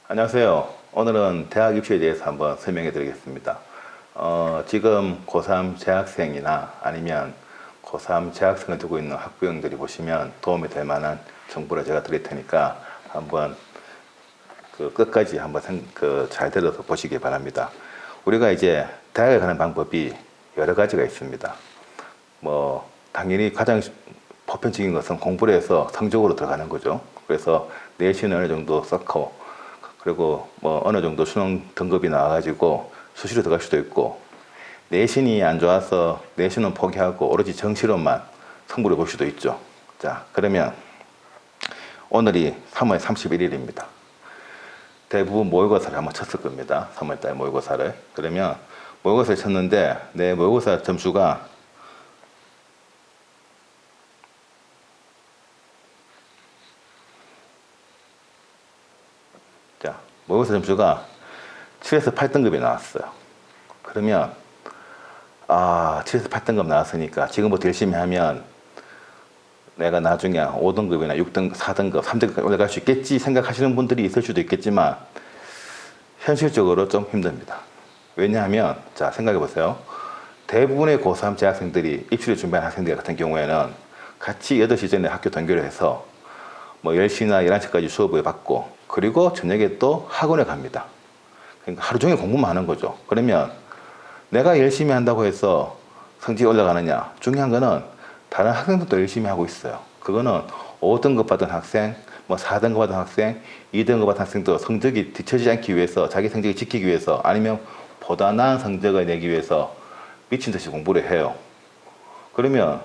안녕하세요. 오늘은 대학 입시에 대해서 한번 설명해 드리겠습니다. 지금 고3 재학생이나 아니면 고3 재학생을 두고 있는 학부형들이 보시면 도움이 될 만한 정보를 제가 드릴 테니까 한번 끝까지 한번 잘 들어서 보시기 바랍니다. 우리가 이제 대학에 가는 방법이 여러 가지가 있습니다. 당연히 가장 보편적인 것은 공부를 해서 성적으로 들어가는 거죠. 그래서 내신을 어느 정도 쌓고, 그리고 어느 정도 수능 등급이 나와가지고 수시로 들어갈 수도 있고, 내신이 안 좋아서 내신은 포기하고 오로지 정시로만 승부를 볼 수도 있죠. 자, 그러면 오늘이 3월 31일입니다. 대부분 모의고사를 한번 쳤을 겁니다. 3월달 모의고사를. 그러면 모의고사를 쳤는데 내 모의고사 점수가 모의고사 점수가 7에서 8등급이 나왔어요. 그러면 7에서 8등급 나왔으니까 지금부터 열심히 하면 내가 나중에 5등급이나 6등급, 4등급, 3등급 올라갈 수 있겠지 생각하시는 분들이 있을 수도 있겠지만 현실적으로 좀 힘듭니다. 왜냐하면 자, 생각해 보세요. 대부분의 고3 재학생들이 입시를 준비하는 학생들 같은 경우에는 같이 8시 전에 학교 등교를 해서 10시나 11시까지 수업을 받고, 그리고 저녁에 또 학원에 갑니다. 그러니까 하루 종일 공부만 하는 거죠. 그러면 내가 열심히 한다고 해서 성적이 올라가느냐? 중요한 거는 다른 학생들도 열심히 하고 있어요. 그거는 5등급 받은 학생, 4등급 받은 학생, 2등급 받은 학생도 성적이 뒤처지지 않기 위해서, 자기 성적을 지키기 위해서, 아니면 보다 나은 성적을 내기 위해서 미친 듯이 공부를 해요. 그러면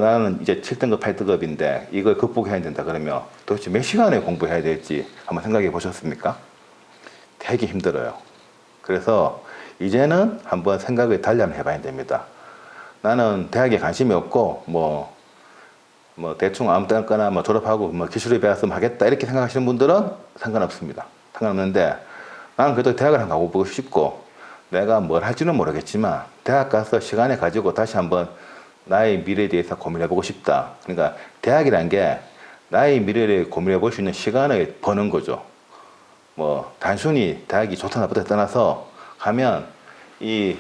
나는 이제 7등급, 8등급인데 이걸 극복해야 된다 그러면 도대체 몇 시간에 공부해야 될지 한번 생각해 보셨습니까? 되게 힘들어요. 그래서 이제는 한번 생각을 달리 한번 해봐야 됩니다. 나는 대학에 관심이 없고 대충 아무 때나 졸업하고 기술을 배웠으면 하겠다 이렇게 생각하시는 분들은 상관없습니다. 상관없는데 나는 그래도 대학을 한번 가보고 싶고, 내가 뭘 할지는 모르겠지만 대학 가서 시간을 가지고 다시 한번 나의 미래에 대해서 고민해보고 싶다. 그러니까 대학이란 게 나의 미래를 고민해볼 수 있는 시간을 버는 거죠. 단순히 대학이 좋다 나쁘다 떠나서 가면 이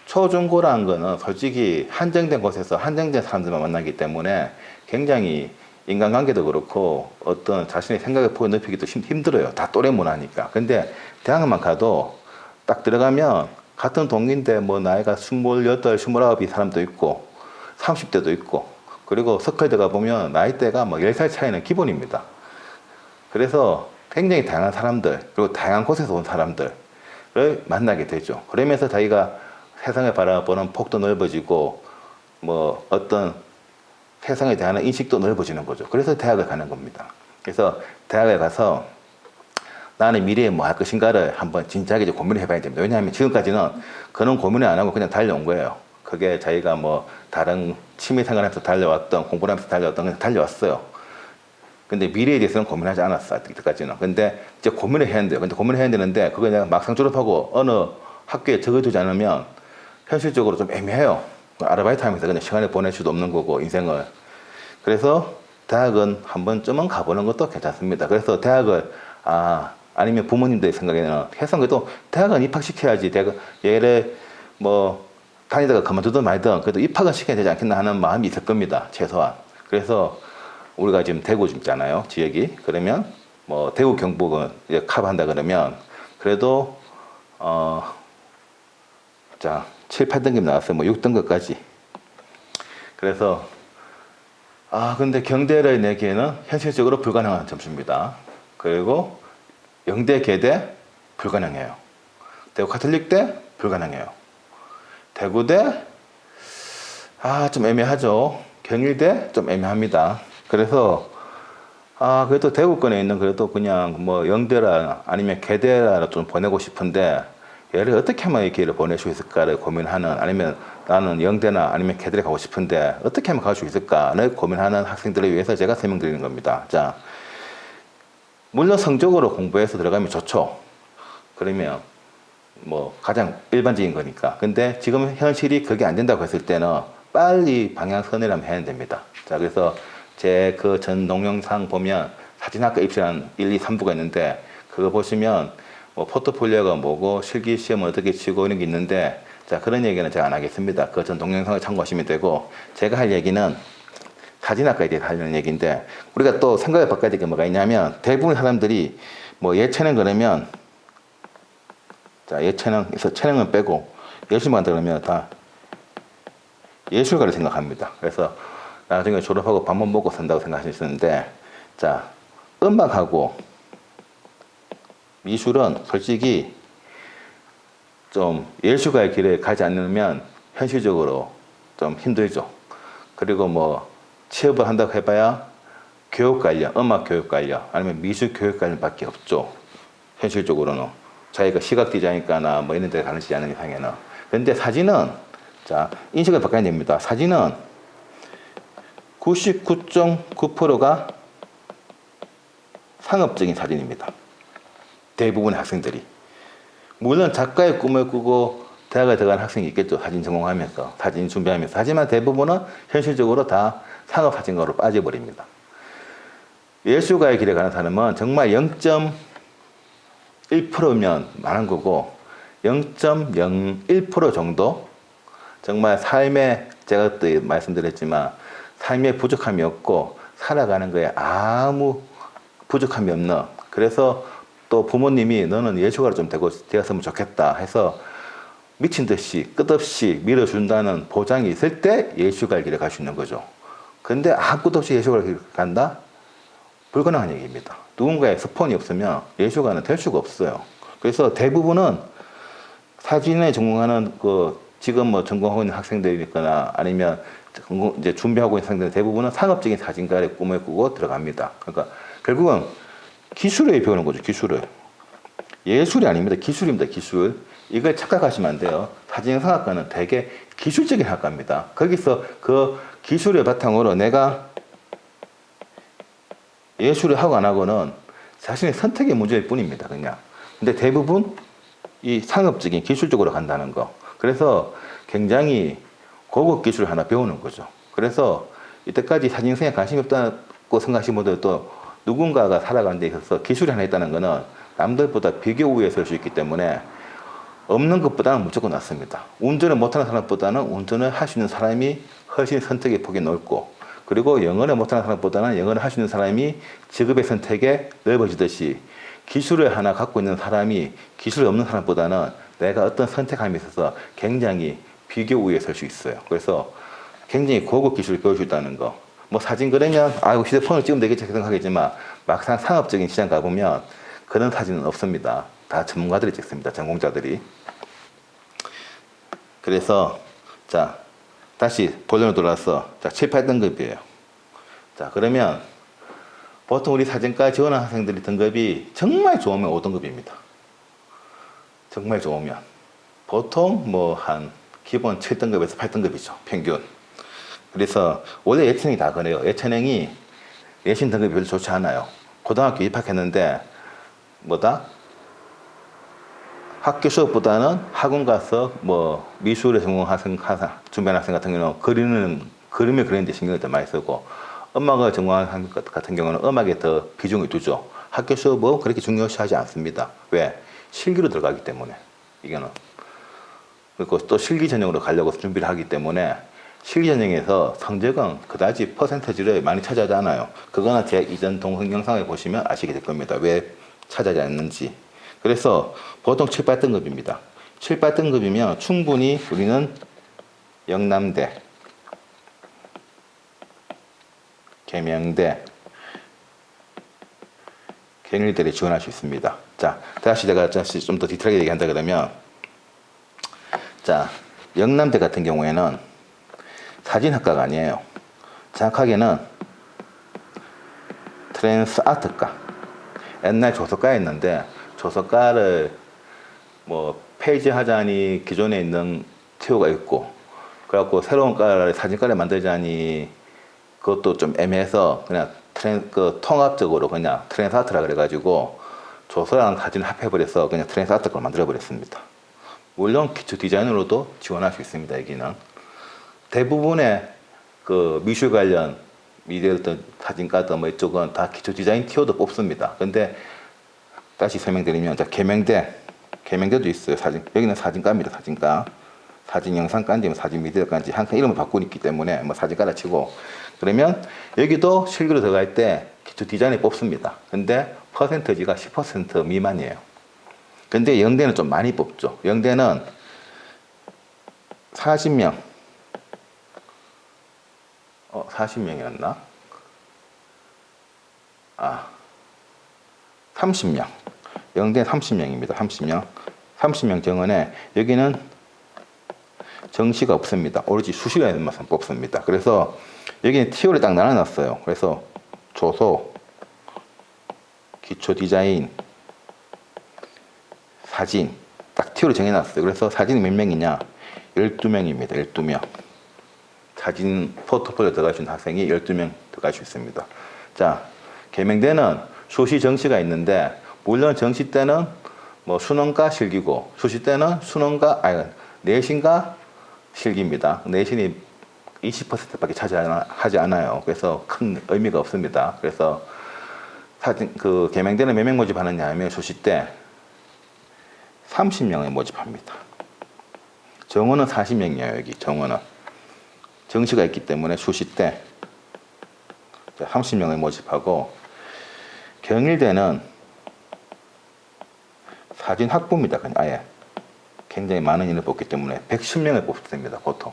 초중고라는 거는 솔직히 한정된 곳에서 한정된 사람들만 만나기 때문에 굉장히 인간관계도 그렇고 어떤 자신의 생각의 폭을 넓히기도 힘들어요. 다 또래 문화니까. 근데 대학만 가도 딱 들어가면 같은 동기인데 나이가 28, 29이 사람도 있고 30대도 있고, 그리고 서클대 가보면 나이대가 10살 차이는 기본입니다. 그래서 굉장히 다양한 사람들, 그리고 다양한 곳에서 온 사람들을 만나게 되죠. 그러면서 자기가 세상을 바라보는 폭도 넓어지고 어떤 세상에 대한 인식도 넓어지는 거죠. 그래서 대학을 가는 겁니다. 그래서 대학에 가서 나는 미래에 뭐 할 것인가를 한번 진지하게 고민을 해봐야 됩니다. 왜냐하면 지금까지는 그런 고민을 안 하고 그냥 달려온 거예요. 그게 자기가 다른 취미생활하면서 달려왔던, 공부를 하면서 달려왔던, 그냥 달려왔어요. 근데 미래에 대해서는 고민하지 않았어요. 이때까지는. 근데 이제 고민을 해야 돼요. 근데 고민을 해야 되는데 그걸 내가 막상 졸업하고 어느 학교에 적어두지 않으면 현실적으로 좀 애매해요. 아르바이트 하면서 그냥 시간을 보낼 수도 없는 거고, 인생을. 그래서 대학은 한 번쯤은 가보는 것도 괜찮습니다. 그래서 대학을, 아니면 부모님들 생각에는 해서 그래도 대학은 입학시켜야지. 얘를 다니다가 그만두든 말든 그래도 입학은 시켜야 되지 않겠나 하는 마음이 있을 겁니다. 최소한. 그래서 우리가 지금 대구 있잖아요. 지역이. 그러면 대구 경북은 이제 커버한다 그러면 그래도 7, 8등급 나왔어요. 6등급까지. 그래서 근데 경대를 내기에는 현실적으로 불가능한 점수입니다. 그리고 영대, 계대 불가능해요. 대구 카톨릭대 불가능해요. 대구대 좀 애매하죠. 경일대 좀 애매합니다. 그래서 그래도 대구권에 있는 그래도 그냥 영대라 아니면 계대라 좀 보내고 싶은데 얘를 어떻게 하면 이 기회를 보낼 수 있을까를 고민하는, 아니면 나는 영대나 아니면 계대를 가고 싶은데 어떻게 하면 갈 수 있을까를 고민하는 학생들을 위해서 제가 설명드리는 겁니다. 자, 물론 성적으로 공부해서 들어가면 좋죠. 그러면 가장 일반적인 거니까. 근데 지금 현실이 그게 안 된다고 했을 때는 빨리 방향선을 한번 해야 됩니다. 자, 그래서 제 그 전 동영상 보면 사진학과 입시라는 1, 2, 3부가 있는데 그거 보시면 뭐 포트폴리오가 뭐고 실기 시험을 어떻게 치고 이런 게 있는데, 자, 그런 얘기는 제가 안 하겠습니다. 그 전 동영상을 참고하시면 되고, 제가 할 얘기는 사진학과에 대해서 하려는 얘기인데, 우리가 또 생각을 바꿔야 될 게 뭐가 있냐면, 대부분 사람들이 뭐 예체능 그러면, 자, 예체능에서 체능은 빼고 예술만 들으면 다 예술가를 생각합니다. 그래서 나중에 졸업하고 밥만 먹고 산다고 생각하시는데, 자, 음악하고 미술은 솔직히 좀 예술가의 길에 가지 않으면 현실적으로 좀 힘들죠. 그리고 뭐 취업을 한다고 해봐야 교육 관련, 음악 교육 관련, 아니면 미술 교육 관련밖에 없죠. 현실적으로는 자기가 시각 디자인과나 뭐 이런 데 가르치지 않는 이상에는. 근데 사진은, 자, 인식을 바꿔야 됩니다. 사진은 99.9%가 상업적인 사진입니다. 대부분의 학생들이. 물론 작가의 꿈을 꾸고 대학에 들어가는 학생이 있겠죠. 사진 전공하면서, 사진 준비하면서. 하지만 대부분은 현실적으로 다 상업 사진가로 빠져버립니다. 예술가의 길에 가는 사람은 정말 0.1%면 많은 거고, 0.01% 정도 정말 삶에, 제가 그때 말씀드렸지만 삶에 부족함이 없고 살아가는 거에 아무 부족함이 없는, 그래서 또 부모님이 너는 예술가로 좀 되었으면 좋겠다 해서 미친 듯이 끝없이 밀어준다는 보장이 있을 때 예술가의 길에 갈 수 있는 거죠. 근데 아무것도 없이 예술가의 길을 간다? 불가능한 얘기입니다. 누군가의 스폰이 없으면 예술가는 될 수가 없어요. 그래서 대부분은 사진에 전공하는 지금 뭐 전공하고 있는 학생들이거나 아니면 이제 준비하고 있는 학생들은 대부분은 상업적인 사진가의 꿈을 꾸고 들어갑니다. 그러니까 결국은 기술을 배우는 거죠. 기술을. 예술이 아닙니다. 기술입니다. 기술. 이걸 착각하시면 안 돼요. 사진성악과는 되게 기술적인 학과입니다. 거기서 그 기술을 바탕으로 내가 예술을 하고 안 하고는 자신의 선택의 문제일 뿐입니다. 그냥. 근데 대부분 이 상업적인 기술적으로 간다는 거. 그래서 굉장히 고급 기술을 하나 배우는 거죠. 그래서 이때까지 사진성에 관심이 없다고 생각하시는 분들도 누군가가 살아가는 데 있어서 기술이 하나 있다는 거는 남들보다 비교 우위에 설 수 있기 때문에 없는 것보다는 무조건 낫습니다. 운전을 못하는 사람보다는 운전을 할 수 있는 사람이 훨씬 선택의 폭이 넓고, 그리고 영어를 못하는 사람보다는 영어를 할 수 있는 사람이 직업의 선택에 넓어지듯이 기술을 하나 갖고 있는 사람이 기술이 없는 사람보다는 내가 어떤 선택함에 있어서 굉장히 비교 우위에 설 수 있어요. 그래서 굉장히 고급 기술을 배울 수 있다는 거. 뭐 사진 그러면 아이고 휴대폰을 찍으면 되겠지 생각하겠지만 막상 상업적인 시장 가보면 그런 사진은 없습니다. 다 전문가들이 찍습니다. 전공자들이. 그래서 자, 다시 본론으로 돌아와서 자, 7, 8등급이에요. 자, 그러면 보통 우리 사진과 지원한 학생들이 등급이 정말 좋으면 5등급입니다. 정말 좋으면. 보통 뭐 한 기본 7등급에서 8등급이죠. 평균. 그래서 원래 예체능이 다 그래요. 예체능이 내신 등급이 별로 좋지 않아요. 고등학교 입학했는데 뭐다? 학교 수업보다는 학원 가서 뭐 미술에 전공한 준비하는 학생 같은 경우는 그림을 그리는 데 신경을 더 많이 쓰고, 음악을 전공하는 학생 같은 경우는 음악에 더 비중을 두죠. 학교 수업은 그렇게 중요시하지 않습니다. 왜? 실기로 들어가기 때문에. 이거는. 그리고 또 실기 전형으로 가려고 준비를 하기 때문에 실기 전형에서 성적은 그다지 퍼센테이지를 많이 차지하지 않아요. 그거는 제 이전 동영상을 보시면 아시게 될 겁니다. 왜 차지하지 않는지. 그래서 보통 7, 8등급입니다. 7, 8등급이면 충분히 우리는 영남대, 계명대, 경일대를 지원할 수 있습니다. 자, 다시 제가 좀 더 디테일하게 얘기한다 그러면, 자, 영남대 같은 경우에는 사진학과가 아니에요. 정확하게는 트랜스 아트과. 옛날 조석과였는데 조석과를 뭐 폐지하자니 기존에 있는 TO가 있고, 그래갖고 새로운 과를 사진과를 만들자니 그것도 좀 애매해서 그냥 통합적으로 그냥 트랜스 아트라 그래가지고 조서랑 사진을 합해버려서 그냥 트랜스 아트과를 만들어버렸습니다. 물론 기초 디자인으로도 지원할 수 있습니다. 여기는 대부분의 그 미술 관련 미디어든 사진과든 뭐 이쪽은 다 기초 디자인 티오도 뽑습니다. 근데 다시 설명드리면, 자, 개명대도 있어요. 사진, 여기는 사진과입니다. 사진과. 사진 영상과인지 뭐 사진 미디어과인지 항상 이름을 바꾸고 있기 때문에 뭐 사진과라 치고, 그러면 여기도 실기로 들어갈 때 기초 디자인을 뽑습니다. 근데 퍼센트지가 10% 미만이에요. 근데 영대는 좀 많이 뽑죠. 영대는 40명, 40명이었나? 30명. 영대 30명입니다. 30명 정원에 여기는 정시가 없습니다. 오로지 수시간에만 뽑습니다. 그래서 여기는 티오를 딱 나눠놨어요. 그래서 조소, 기초 디자인, 사진 딱 티오를 정해놨어요. 그래서 사진이 몇 명이냐? 12명입니다. 12명. 사진 포트폴리오 들어갈 수 있는 학생이 12명 들어갈 수 있습니다. 자, 개명대는 수시 정시가 있는데, 물론 정시 때는 뭐 수능과 실기고, 수시 때는 내신과 실기입니다. 내신이 20%밖에 차지하지 않아요. 그래서 큰 의미가 없습니다. 그래서 개명대는 몇 명 모집하느냐 하면, 수시 때 30명을 모집합니다. 정원은 40명이에요. 여기 정원은 정시가 있기 때문에 수시 때 30명을 모집하고, 경일대는 사진 학부입니다. 그냥 아예 굉장히 많은 인을 뽑기 때문에 110명을 뽑습니다. 보통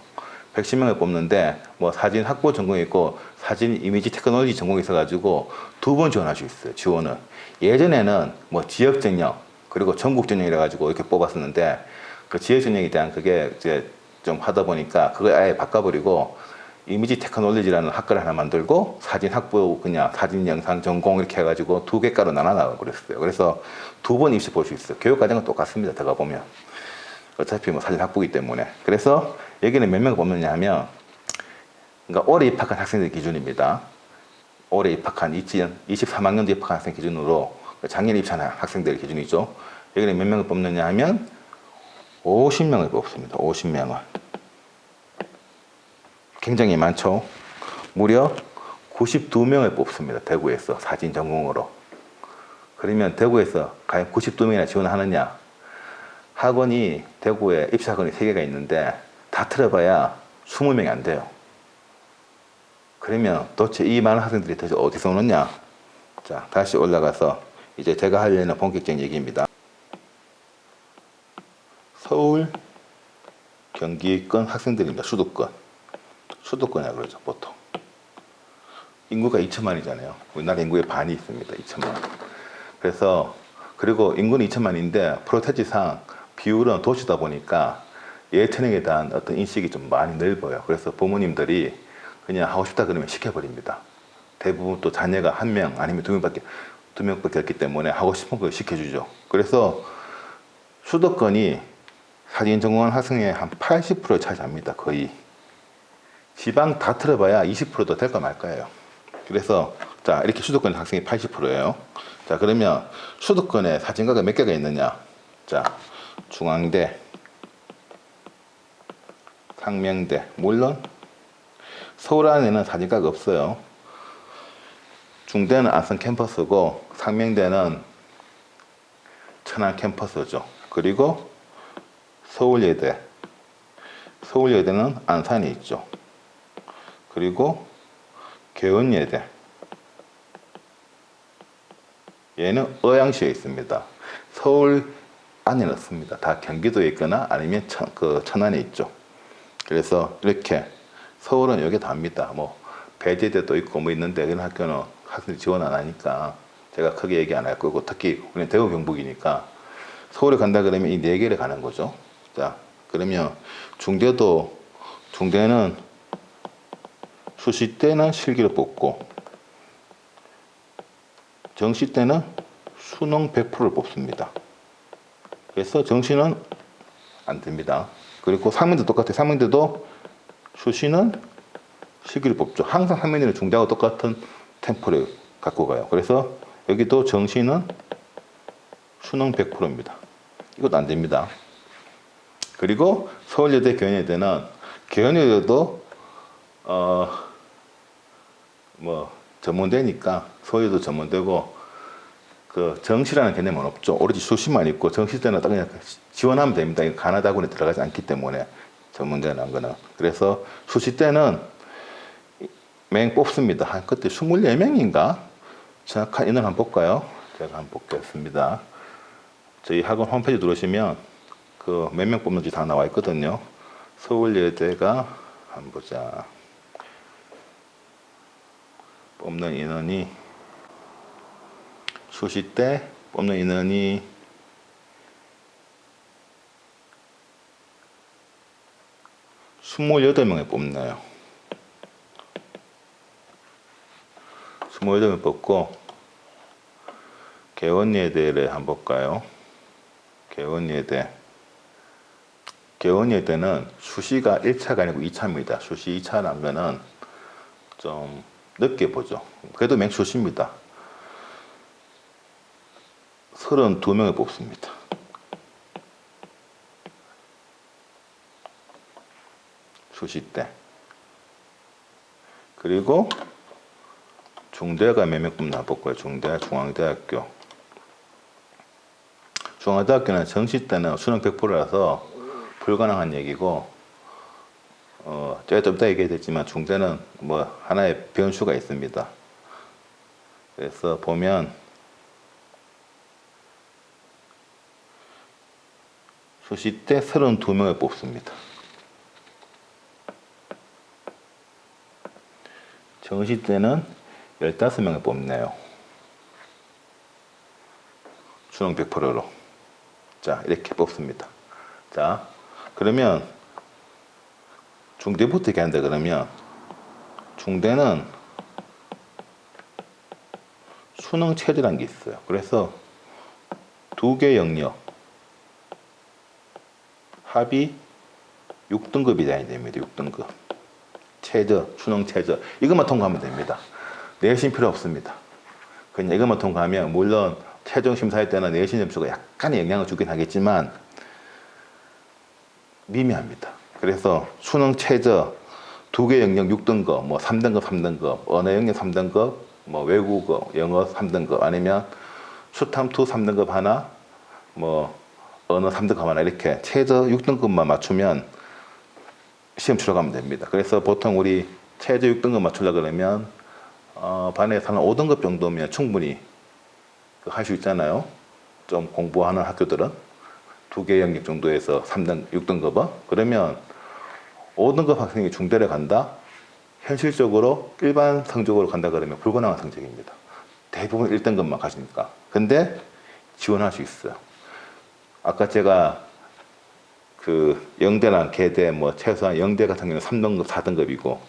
110명을 뽑는데, 뭐 사진 학부 전공이 있고 사진 이미지 테크놀로지 전공이 있어가지고 두 번 지원할 수 있어요. 지원은 예전에는 뭐 지역 전형 그리고 전국 전형이라 가지고 이렇게 뽑았었는데, 그 지역 전형에 대한 그게 이제 좀 하다 보니까 그걸 아예 바꿔버리고 이미지 테크놀로지라는 학과를 하나 만들고 사진 학부 그냥 사진 영상 전공 이렇게 해가지고 두 개과로 나눠나가고 그랬어요. 그래서 두 번 입시 볼 수 있어요. 교육 과정은 똑같습니다. 들어가 보면 어차피 뭐 사진 학부이기 때문에. 그래서 여기는 몇 명을 뽑느냐 하면, 그러니까 올해 입학한 학생들 기준입니다. 올해 입학한 23학년도 입학한 학생 기준으로 작년에 입사한 학생들 기준이죠. 여기는 몇 명을 뽑느냐 하면 50명을 뽑습니다. 50명을. 굉장히 많죠. 무려 92명을 뽑습니다. 대구에서 사진 전공으로. 그러면 대구에서 과연 92명이나 지원하느냐? 학원이 대구에 입시학원이 3개가 있는데 다 틀어봐야 20명이 안 돼요. 그러면 도대체 이 많은 학생들이 도대체 어디서 오느냐? 자, 다시 올라가서 이제 제가 하려는 본격적인 얘기입니다. 서울, 경기권 학생들입니다. 수도권이라고 그러죠, 보통. 인구가 2천만이잖아요. 우리나라 인구의 반이 있습니다. 2천만. 그래서, 그리고 인구는 2천만인데, 프로테지상 비율은 도시다 보니까 예체능에 대한 어떤 인식이 좀 많이 넓어요. 그래서 부모님들이 그냥 하고 싶다 그러면 시켜버립니다. 대부분 또 자녀가 1명 아니면 2명밖에 없기 때문에 하고 싶은 걸 시켜주죠. 그래서 수도권이 사진 전공한 학생의 한 80%를 차지합니다. 거의. 지방 다 틀어봐야 20%도 될까 말까예요. 그래서 자, 이렇게 수도권 학생이 80%예요. 자, 그러면 수도권에 사진과가 몇 개가 있느냐? 자, 중앙대, 상명대, 물론 서울 안에는 사진과가 없어요. 중대는 안성 캠퍼스고 상명대는 천안 캠퍼스죠. 그리고 서울예대는 안산에 있죠. 그리고 개원예대, 얘는 의왕시에 있습니다. 서울 안에는 없습니다. 다 경기도에 있거나 아니면 천안에 있죠. 그래서 이렇게 서울은 여기 다 합니다. 뭐 배제대도 있고 뭐 있는데 그런 학교는 학생들이 지원 안 하니까 제가 크게 얘기 안 할 거고, 특히 우리는 대구 경북이니까 서울에 간다 그러면 이 4개를 가는 거죠. 자, 그러면 중대는 수시 때는 실기를 뽑고 정시 때는 수능 100%를 뽑습니다. 그래서 정시는 안 됩니다. 그리고 상명도 똑같아요. 상명대도 수시는 실기를 뽑죠. 항상 상명대는 중대하고 똑같은 템포를 갖고 가요. 그래서 여기도 정시는 수능 100%입니다. 이것도 안 됩니다. 그리고 서울예대, 경연예대도 뭐 전문대니까 서울예대도 전문대고 그 정시라는 개념은 없죠. 오로지 수시만 있고 정시 때는 딱 그냥 지원하면 됩니다. 이거 가나다군에 들어가지 않기 때문에 전문대라는 거는. 그래서 수시 때는 맹 뽑습니다. 한 그때 24명인가? 정확한 인원 한번 볼까요? 제가 한번 보겠습니다. 저희 학원 홈페이지 들어오시면 그 몇 명 뽑는지 다 나와 있거든요. 서울예대가 한번 보자. 뽑는 인원이 수시 때 뽑는 인원이 28명을 뽑나요. 28명 뽑고 개원예대를 한번 볼까요? 개원예대는 수시가 1차가 아니고 2차입니다. 수시 2차라면은 좀 늦게 보죠. 그래도 맹수시입니다. 32명을 뽑습니다. 수시 때. 그리고 중대가 몇 명 뽑나 볼까요? 중대, 중앙대학교. 중앙대학교는 정시 때는 수능 100%라서 불가능한 얘기고, 제가 좀 이따 얘기했지만 중대는 뭐 하나의 변수가 있습니다. 그래서 보면 수시 때 32명을 뽑습니다. 정시 때는 15명을 뽑네요. 수능 100%로. 자, 이렇게 뽑습니다. 자, 그러면 중대부터 얘기한다 그러면 중대는 수능 체제라는 게 있어요. 그래서 두 개 영역 합이 6등급이 돼야 됩니다. 6등급. 최저, 수능 최저. 이것만 통과하면 됩니다. 내신 필요 없습니다. 그냥 이것만 통과하면 물론 최종 심사할 때는 내신 점수가 약간의 영향을 주긴 하겠지만 미미합니다. 그래서 수능 최저 두 개 영역 6등급, 뭐 3등급, 언어 영역 3등급, 뭐 외국어, 영어 3등급, 아니면 수탐2 3등급 하나, 뭐 언어 3등급 하나 이렇게 최저 6등급만 맞추면 시험 치러 가면 됩니다. 그래서 보통 우리 최저 6등급 맞추려고 그러면 반에서 한 5등급 정도면 충분히 할 수 있잖아요. 좀 공부하는 학교들은 두 개 영역 정도에서 3등, 6등급은 그러면 5등급 학생이 중대를 간다? 현실적으로 일반 성적으로 간다 그러면 불가능한 성적입니다. 대부분 1등급만 가시니까. 근데 지원할 수 있어요. 아까 제가 그 영대랑 계대 뭐 최소한 영대 같은 경우는 3등급, 4등급이고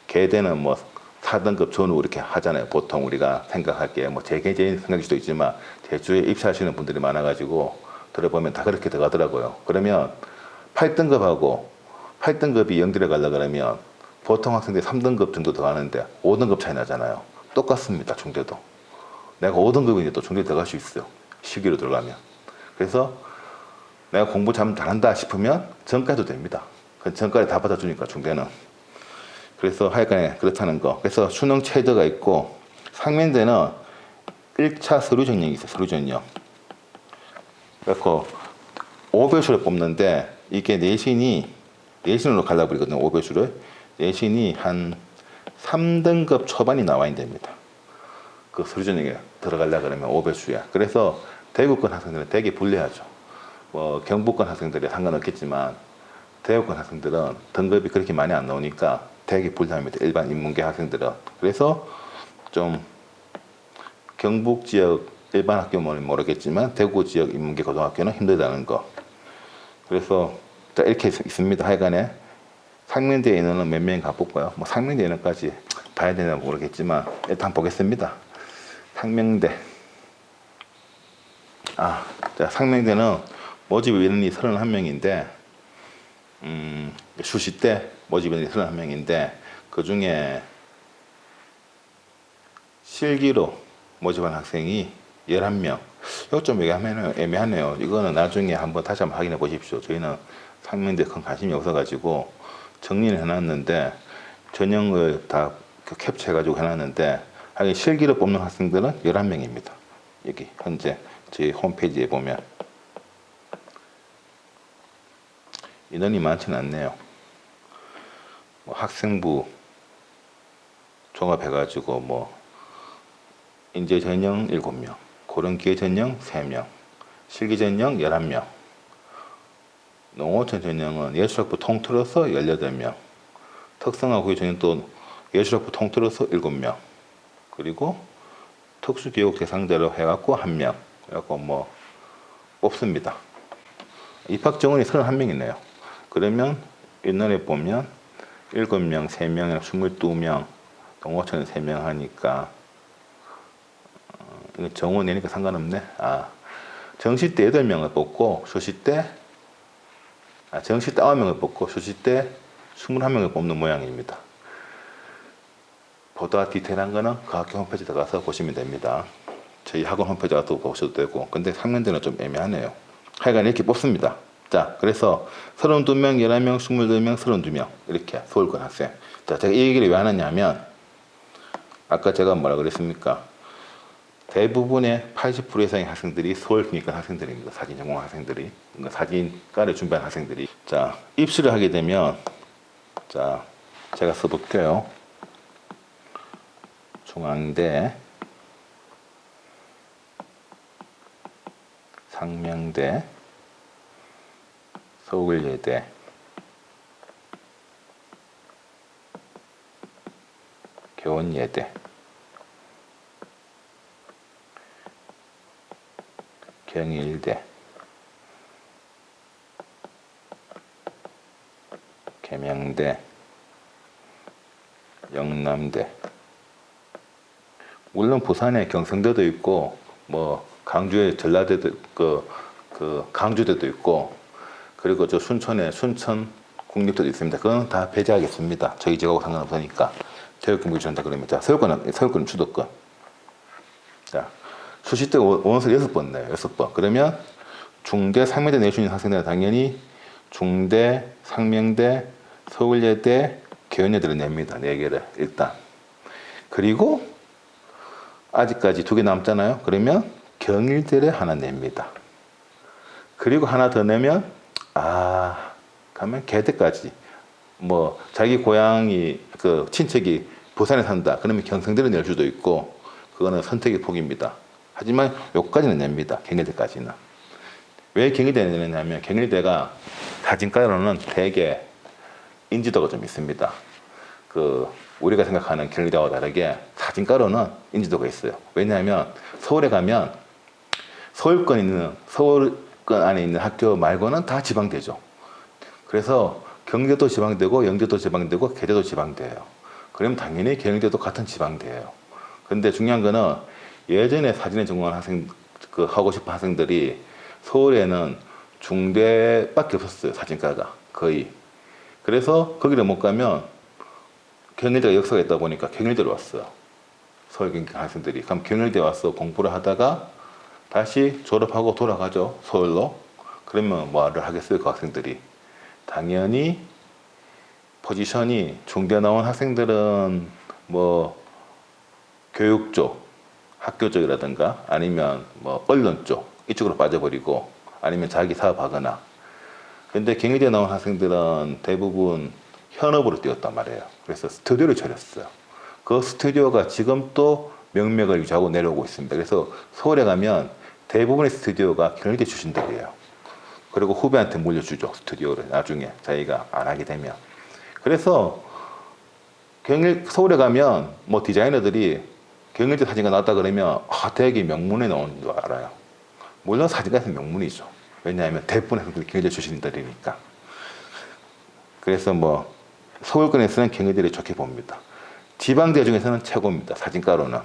계대는 뭐 4등급 전후 이렇게 하잖아요. 보통 우리가 생각할게 뭐 제 개인적인 생각일 수도 있지만 제주에 입사하시는 분들이 많아가지고 들어보면 다 그렇게 들어가더라고요. 그러면 8등급하고 8등급이 영대를 가려고 그러면 보통 학생들이 3등급 정도 더 가는데 5등급 차이 나잖아요. 똑같습니다. 중대도. 내가 5등급인데 또 중대 들어갈 수 있어요. 시기로 들어가면. 그래서 내가 공부 잘한다 싶으면 전과해도 됩니다. 전과를 다 받아주니까 중대는. 그래서 하여간에 그렇다는 거. 그래서 수능 최저가 있고 상면대는 1차 서류 전형이 있어요. 서류 전형. 그래서 5배수를 뽑는데 이게 내신으로 가려고 그러거든요. 5배수를. 내신이 한 3등급 초반이 나와야 됩니다. 그 서류 전형에 들어가려고 그러면 5배수야. 그래서 대구권 학생들은 되게 불리하죠. 뭐 경북권 학생들이 상관없겠지만 대구권 학생들은 등급이 그렇게 많이 안 나오니까 되게 불리합니다. 일반 인문계 학생들은. 그래서 좀 경북 지역 일반 학교는 모르겠지만 대구 지역 인문계 고등학교는 힘들다는 거. 그래서 이렇게 있습니다. 하여간에 상명대 인원은 몇 명 가볼까요? 뭐 상명대 인원까지 봐야 되나 모르겠지만 일단 보겠습니다. 상명대. 자, 상명대는 모집 인원이 31명인데 수시 때 모집 인원이 31명인데 그 중에 실기로 모집한 학생이 11명. 이거 좀 애매하네요. 이거는 나중에 다시 한번 확인해 보십시오. 저희는 상명대 큰 관심이 없어가지고 정리를 해놨는데 전형을 다 캡처해가지고 해놨는데 하긴 실기로 뽑는 학생들은 11명입니다. 여기 현재 저희 홈페이지에 보면 인원이 많지는 않네요. 뭐 학생부 종합해가지고 뭐 인재 전형 7명, 고령기회 전형 3명, 실기 전형 11명, 농어촌 전형은 예술학부 통틀어서 18명, 특성화고교 전형 또 예술학부 통틀어서 7명, 그리고 특수교육 대상자로 해갖고 1명, 그래갖고 뭐 뽑습니다. 입학 정원이 31명이네요. 그러면 인원에 보면 7명, 3명, 22명, 농어촌은 3명 하니까 정원 내니까 상관없네. 정시 때 8명을 뽑고 수시 때 정시 때 9명을 뽑고 수시 때 21명을 뽑는 모양입니다. 보다 디테일한 거는 그 학교 홈페이지에 가서 보시면 됩니다. 저희 학원 홈페이지 가서 보셔도 되고. 근데 3년제는 좀 애매하네요. 하여간 이렇게 뽑습니다. 자, 그래서 32명, 11명, 22명, 32명 이렇게 서울권 학생. 자, 제가 이 얘기를 왜 하느냐면 아까 제가 뭐라 그랬습니까? 대부분의 80% 이상의 학생들이 서울경기권 학생들입니다. 사진 전공 학생들이. 그러니까 사진과를 준비한 학생들이. 자, 입시를 하게 되면 자, 제가 써볼게요. 중앙대, 상명대, 서울예대, 교원예대, 경일대, 계명대, 영남대. 물론 부산에 경성대도 있고 뭐 강주에 전라대도 강주대도 있고 그리고 저 순천에 순천 국립대도 있습니다. 그건 다 배제하겠습니다. 저희 지역하고 상관없으니까 교육경비 준다 그럽니다. 서울권 주도권. 자, 수시 때 원서 6번 내요. 6번. 그러면 중대, 상명대 내신 학생들은 당연히 중대, 상명대, 서울예대, 교원예대를 냅니다. 4개를 일단. 그리고 아직까지 2개 남잖아요. 그러면 경일대를 하나 냅니다. 그리고 하나 더 내면 가면 계대까지. 뭐 자기 고향이 그 친척이 부산에 산다. 그러면 경성대를 낼 수도 있고 그거는 선택의 폭입니다. 하지만 여기까지는 냅니다. 경일대까지는. 왜 경일대를 내냐면 경일대가 사진과로는 되게 인지도가 좀 있습니다. 우리가 생각하는 경일대와 다르게 사진과로는 인지도가 있어요. 왜냐하면 서울에 가면 서울권 안에 있는 학교 말고는 다 지방대죠. 그래서 경대도 지방대고 영대도 지방대고 계대도 지방대예요. 그러면 당연히 경일대도 같은 지방대예요. 근데 중요한 거는 예전에 사진에 전공한 하고 싶은 학생들이 서울에는 중대밖에 없었어요. 사진과가 거의. 그래서 거기를 못 가면 경일대가 역사가 있다 보니까 경일대로 왔어요. 서울 경기 학생들이. 그럼 경일대 와서 공부를 하다가 다시 졸업하고 돌아가죠. 서울로. 그러면 뭐를 하겠어요? 그 학생들이. 당연히 포지션이 중대 나온 학생들은 뭐 교육 쪽, 학교 쪽이라든가 아니면 뭐 언론 쪽 이쪽으로 빠져버리고 아니면 자기 사업하거나. 근데 경희대 나온 학생들은 대부분 현업으로 뛰었단 말이에요. 그래서 스튜디오를 차렸어요. 그 스튜디오가 지금 또 명맥을 유지하고 내려오고 있습니다. 그래서 서울에 가면 대부분의 스튜디오가 경희대 출신들이에요. 그리고 후배한테 물려주죠. 스튜디오를 나중에 자기가 안 하게 되면. 그래서 서울에 가면 뭐 디자이너들이 경희대 사진가 나왔다 그러면 되게 명문에 나오는 줄 알아요. 물론 사진가에서 명문이죠. 왜냐하면 대부분의 학생들이 경희대 출신들이니까. 그래서 뭐 서울권에서는 경희대를 좋게 봅니다. 지방대 중에서는 최고입니다. 사진과로는.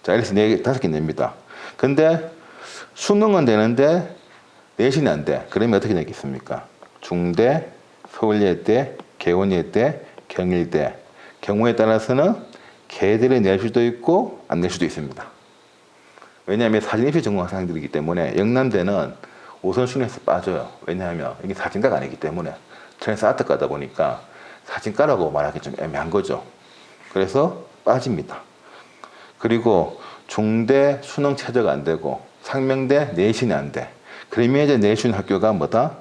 자, 이래서 5개 냅니다. 근데 수능은 되는데 내신이 안 돼. 그러면 어떻게 되겠습니까? 중대, 서울예대, 개원예대, 경일대. 경우에 따라서는 계대를 낼 수도 있고 안 낼 수도 있습니다. 왜냐하면 사진입시 전공 학생들이기 때문에 영남대는 우선순위에서 빠져요. 왜냐하면 이게 사진과가 아니기 때문에 트랜스 아트과다 보니까 사진과라고 말하기 좀 애매한 거죠. 그래서 빠집니다. 그리고 중대 수능 최저가 안 되고 상명대 내신이 안 돼. 그러면 이제 내신 학교가 뭐다?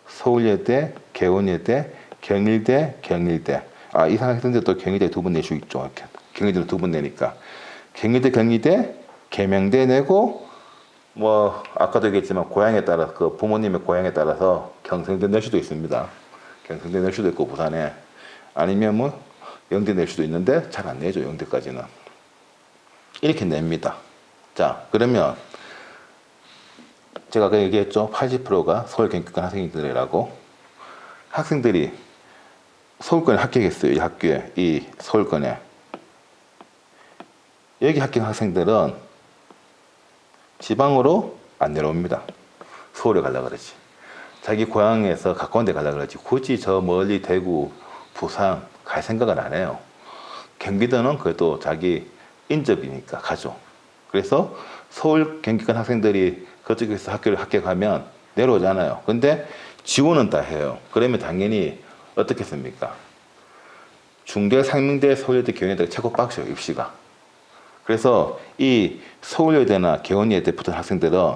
서울예대, 개원예대, 경일대, 경일대. 아, 이상학생들 또 경희대 두 번 낼 수 있죠. 경희대로 두 번 내니까. 경희대, 경희대, 계명대 내고, 뭐, 아까도 얘기했지만, 고향에 따라, 그 부모님의 고향에 따라서 경성대 낼 수도 있습니다. 경성대 낼 수도 있고, 부산에. 아니면 뭐, 영대 낼 수도 있는데, 잘 안 내죠, 영대까지는. 이렇게 냅니다. 자, 그러면, 제가 아까 얘기했죠. 80%가 서울 경기권 학생들이라고. 학생들이 서울권에 합격했어요. 이 학교에, 이 서울권에. 여기 합격 학생들은 지방으로 안 내려옵니다. 서울에 가려고 그러지. 자기 고향에서 가까운 데 가려고 그러지. 굳이 저 멀리 대구, 부산 갈 생각은 안 해요. 경기도는 그래도 자기 인접이니까 가죠. 그래서 서울 경기권 학생들이 그쪽에서 학교를 합격하면 내려오잖아요. 근데 지원은 다 해요. 그러면 당연히 어떻겠습니까? 중대, 상명대, 서울예대, 경희대가 최고 빡셔요, 입시가. 그래서 이 서울예대나 개원예대 붙은 학생들은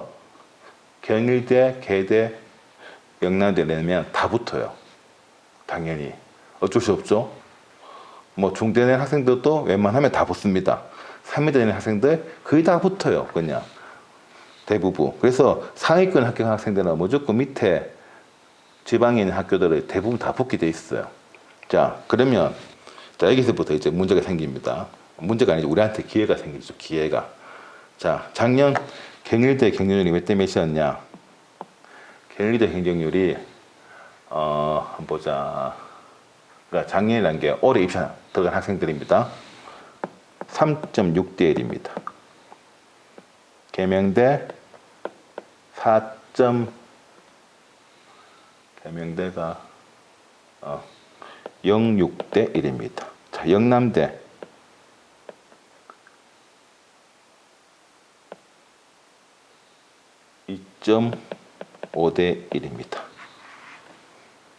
경일대, 계대, 영남대 내면 다 붙어요. 당연히. 어쩔 수 없죠. 뭐 중대 낸 학생들도 웬만하면 다 붙습니다. 상명대 낸 학생들 거의 다 붙어요, 그냥. 대부분. 그래서 상위권 합격 학생들은 무조건 밑에 지방에 있는 학교들을 대부분 다 붙게 돼 있어요. 자, 그러면 자, 여기서부터 이제 문제가 생깁니다. 문제가 아니죠. 우리한테 기회가 생기죠. 기회가. 자, 작년 경일대 경쟁률이 몇 대 몇이었냐? 경일대 경쟁률이 한번 보자. 그러니까 작년이라는 게 올해 입사 들어간 학생들입니다. 3.6대 1입니다. 계명대 4. 계명대가 0.6대 1입니다. 자, 영남대 2.5대 1입니다.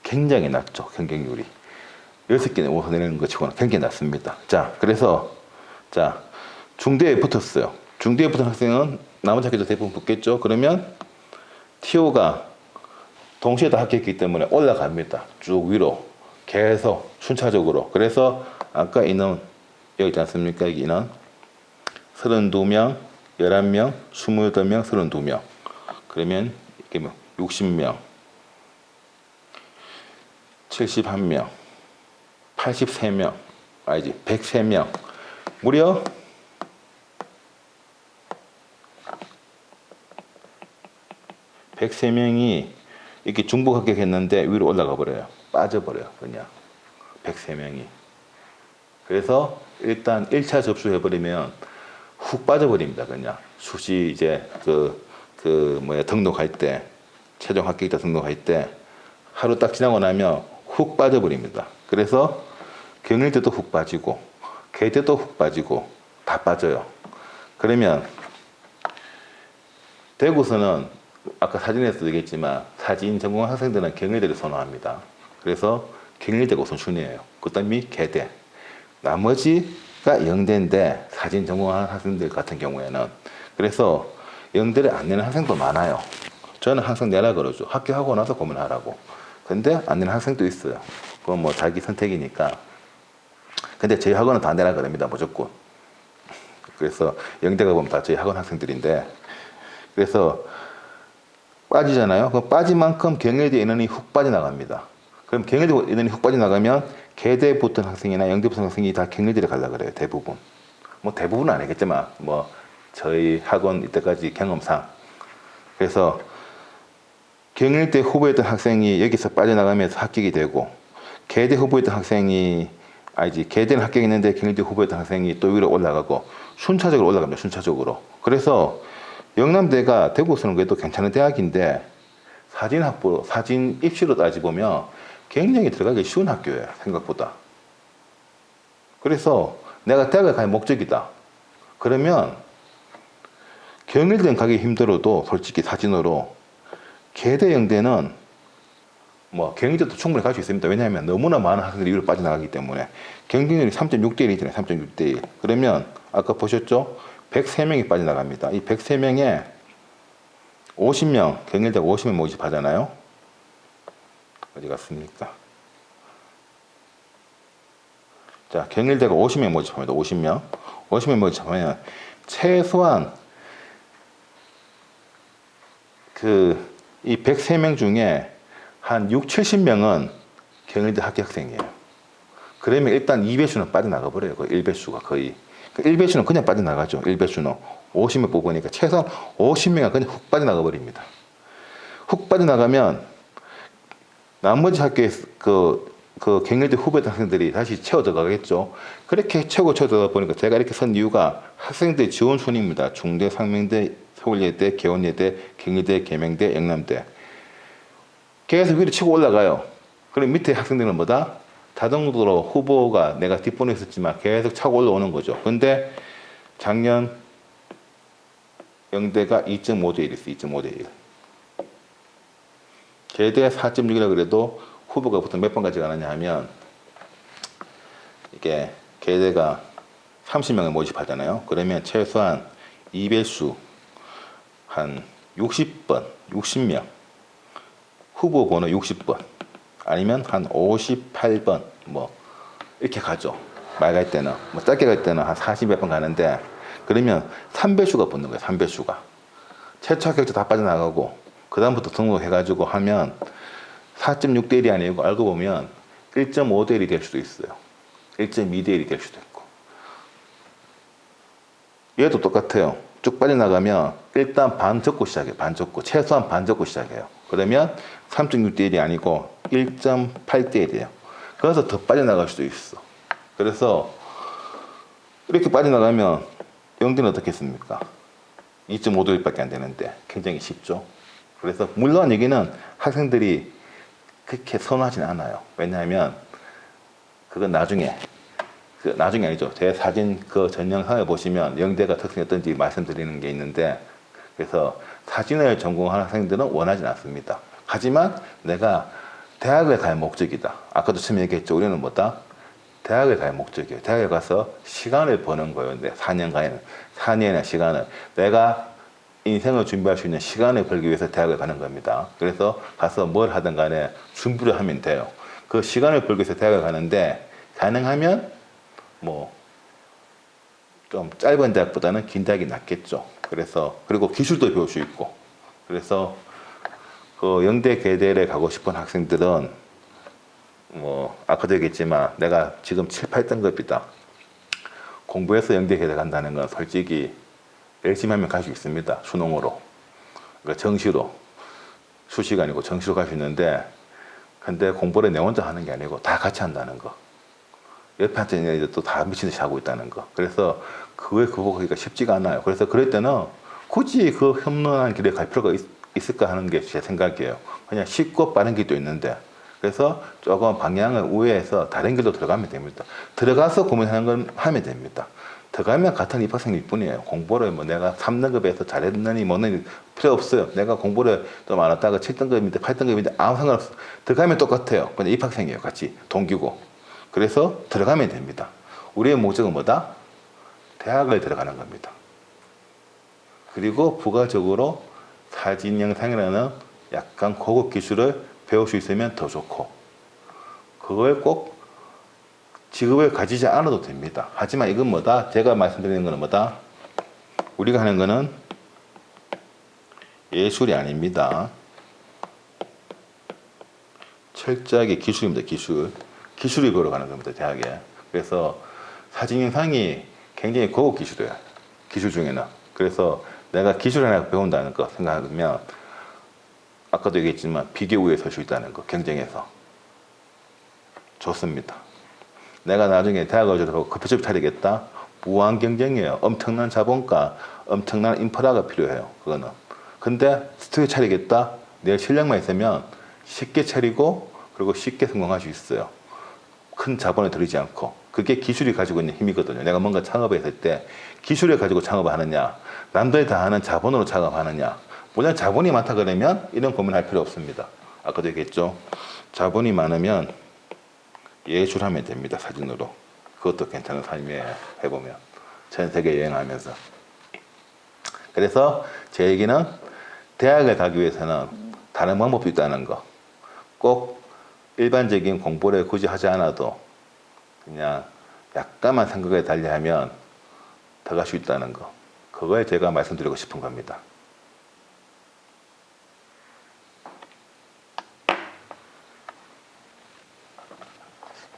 굉장히 낮죠, 경쟁률이. 6개는 우선내는 것 치고는 굉장히 낮습니다. 자, 그래서 자, 중대에 붙었어요. 중대에 붙은 학생은 나머지 학교도 대부분 붙겠죠. 그러면 TO가 동시에 다 합격했기 때문에 올라갑니다. 쭉 위로 계속 순차적으로. 그래서 아까 인원 여기 있지 않습니까? 여기 인원 32명, 11명, 28명, 32명. 그러면 이렇게 뭐 60명, 71명, 83명, 아니지 103명. 무려 103명이 이렇게 중복 합격했는데 위로 올라가 버려요. 빠져버려요. 그냥 103명이. 그래서 일단 1차 접수해버리면 훅 빠져버립니다. 그냥 수시 이제 등록할 때, 최종 합격자 등록할 때 하루 딱 지나고 나면 훅 빠져버립니다. 그래서 경일대도 훅 빠지고 계대도 훅 빠지고 다 빠져요. 그러면 대구서는 아까 사진에서도 얘기했지만 사진 전공 학생들은 경일대를 선호합니다. 그래서 경일대가 우선순위예요. 그 다음이 계대. 나머지가 영대인데 사진 전공하는 학생들 같은 경우에는 그래서 영대를 안 내는 학생도 많아요. 저는 항상 내라 그러죠. 합격하고 나서 고민하라고. 근데 안 내는 학생도 있어요. 그건 뭐 자기 선택이니까. 근데 저희 학원은 다 내라 그럽니다. 무조건. 그래서 영대가 보면 다 저희 학원 학생들인데 그래서 빠지잖아요. 그럼 빠진 만큼 경일대 인원이 훅 빠져나갑니다. 그럼 경일대 인원이 훅 빠져나가면 계대 붙은 학생이나 영대 붙은 학생이 다 경일대를 가려고 그래요. 대부분. 뭐 대부분은 아니겠지만 뭐 저희 학원 이때까지 경험상. 그래서 경일대 후보였던 학생이 여기서 빠져나가면서 합격이 되고 계대 후보였던 학생이 아니지 계대는 합격했는데 경일대 후보였던 학생이 또 위로 올라가고 순차적으로 올라갑니다. 순차적으로. 그래서 영남대가 대구서는 그래도 괜찮은 대학인데 사진 입시로 따지보면 굉장히 들어가기 쉬운 학교예요. 생각보다. 그래서 내가 대학을 갈 목적이다. 그러면 경일대는 가기 힘들어도 솔직히 사진으로 계대 영대는 뭐 경희대도 충분히 갈 수 있습니다. 왜냐하면 너무나 많은 학생들이 위로 빠져나가기 때문에 경쟁률이 3.6대 1이잖아요. 3.6대 1. 그러면 아까 보셨죠? 103명이 빠져나갑니다. 이 103명에 50명, 경일대가 50명 모집하잖아요. 어디 갔습니까? 자, 경일대가 50명 모집합니다. 50명. 50명 모집하면 최소한 이 103명 중에 한 6, 70명은 경일대 합격생이에요. 그러면 일단 2배수는 빠져나가 버려요. 그 1배수가 거의. 그 1배수는 그냥 빠져나가죠. 1배수는. 50명 뽑으니까 최소한 50명은 그냥 훅 빠져나가 버립니다. 훅 빠져나가면 나머지 학교에 그 경일대 후배 학생들이 다시 채워 들어가겠죠. 그렇게 채워 들어가 보니까 제가 이렇게 선 이유가 학생들 지원 순위입니다. 중대, 상명대, 서울예대, 개원예대, 경희대, 계명대, 영남대. 계속 위로 치고 올라가요. 그럼 밑에 학생들은 뭐다? 자동으로 후보가 내가 뒷번호에 있었지만 계속 차고 올라오는 거죠. 근데 작년 영대가 2.5대 1 있어요. 2.5대 1. 계대 4.6이라 그래도 후보가 보통 몇 번까지 가느냐 하면 이게 계대가 30명을 모집하잖아요. 그러면 최소한 2배수 한 60번, 60명 후보 번호 60번 아니면 한 58번 뭐 이렇게 가죠. 말 갈 때는 뭐 짧게 갈 때는 한 40몇 번 가는데 그러면 3배수가 붙는 거예요. 3배수가 최초 합격자 다 빠져나가고 그 다음부터 등록해가지고 하면 4.6대 1이 아니고 알고 보면 1.5대 1이 될 수도 있어요. 1.2대 1이 될 수도 있고. 얘도 똑같아요. 쭉 빠져나가면 일단 반 적고 시작해요. 반 적고. 최소한 반 적고 시작해요. 그러면 3.6대 1이 아니고 1.8대 1이에요. 그래서 더 빠져나갈 수도 있어. 그래서 이렇게 빠져나가면 영대는 어떻겠습니까? 2.5대 1밖에 안 되는데 굉장히 쉽죠. 그래서 물론 여기는 학생들이 그렇게 선호하진 않아요. 왜냐하면 그건 나중에 아니죠. 제 사진 그 전 영상을 보시면 영대가 특성이 어떤지 말씀드리는 게 있는데 그래서 사진을 전공하는 학생들은 원하진 않습니다. 하지만 내가 대학을 갈 목적이다. 아까도 처음에 얘기했죠. 우리는 뭐다? 대학을 갈 목적이에요. 대학에 가서 시간을 버는 거예요. 근데 4년의 시간을 내가 인생을 준비할 수 있는 시간을 벌기 위해서 대학을 가는 겁니다. 그래서 가서 뭘 하든 간에 준비를 하면 돼요. 그 시간을 벌기 위해서 대학을 가는데 가능하면 뭐 좀 짧은 대학보다는 긴 대학이 낫겠죠. 그래서 그리고 기술도 배울 수 있고 그래서 그 영대 계대를 가고 싶은 학생들은 뭐 아까도 얘기했지만 내가 지금 7, 8등급이다. 공부해서 영대 계대 간다는 건 솔직히 열심히 하면 갈 수 있습니다. 수능으로. 그러니까 정시로. 수시가 아니고 정시로 갈 수 있는데 근데 공부를 내 혼자 하는 게 아니고 다 같이 한다는 거. 옆에 앉아 있는 애들 또 다 미친 듯이 하고 있다는 거. 그래서 그거에 극복하기가 쉽지가 않아요. 그래서 그럴 때는 굳이 그 험난한 길에 갈 필요가 있을까 하는 게 제 생각이에요. 그냥 쉽고 빠른 길도 있는데 그래서 조금 방향을 우회해서 다른 길로 들어가면 됩니다. 들어가서 고민하는 건 하면 됩니다. 들어가면 같은 입학생일 뿐이에요. 공부를 뭐 내가 3등급에서 잘했느니 뭐는 필요 없어요. 내가 공부를 좀 안 했다가 7등급인데 8등급인데 아무 상관없어. 들어가면 똑같아요. 그냥 입학생이에요. 같이 동기고. 그래서 들어가면 됩니다. 우리의 목적은 뭐다? 대학을 들어가는 겁니다. 그리고 부가적으로 사진 영상이라는 약간 고급 기술을 배울 수 있으면 더 좋고 그걸 꼭 직업을 가지지 않아도 됩니다. 하지만 이건 뭐다? 제가 말씀드리는 거는 뭐다? 우리가 하는 거는 예술이 아닙니다. 철저하게 기술입니다. 기술을 배우러 가는 겁니다. 대학에. 그래서 사진 영상이 굉장히 고급 기술이에요. 기술 중에는. 그래서 내가 기술 하나 배운다는 거 생각하면 아까도 얘기했지만 비교 우위에 설 수 있다는 거. 경쟁에서. 좋습니다. 내가 나중에 대학을 졸업하고 커피숍 차리겠다. 무한 경쟁이에요. 엄청난 자본가, 엄청난 인프라가 필요해요. 그거는. 근데 스튜디오 차리겠다. 내 실력만 있으면 쉽게 차리고 그리고 쉽게 성공할 수 있어요. 큰 자본을 들이지 않고. 그게 기술이 가지고 있는 힘이거든요. 내가 뭔가 창업했을 때 기술을 가지고 창업을 하느냐, 남들이 다 하는 자본으로 창업하느냐. 물론 자본이 많다 그러면 이런 고민할 필요 없습니다. 아까도 얘기했죠. 자본이 많으면 예술하면 됩니다. 사진으로. 그것도 괜찮은 삶이에요. 해보면. 전 세계 여행하면서. 그래서 제 얘기는 대학을 가기 위해서는 다른 방법도 있다는 거. 꼭 일반적인 공부를 굳이 하지 않아도 그냥 약간만 생각을 달리하면 더 갈 수 있다는 거. 그걸 제가 말씀드리고 싶은 겁니다.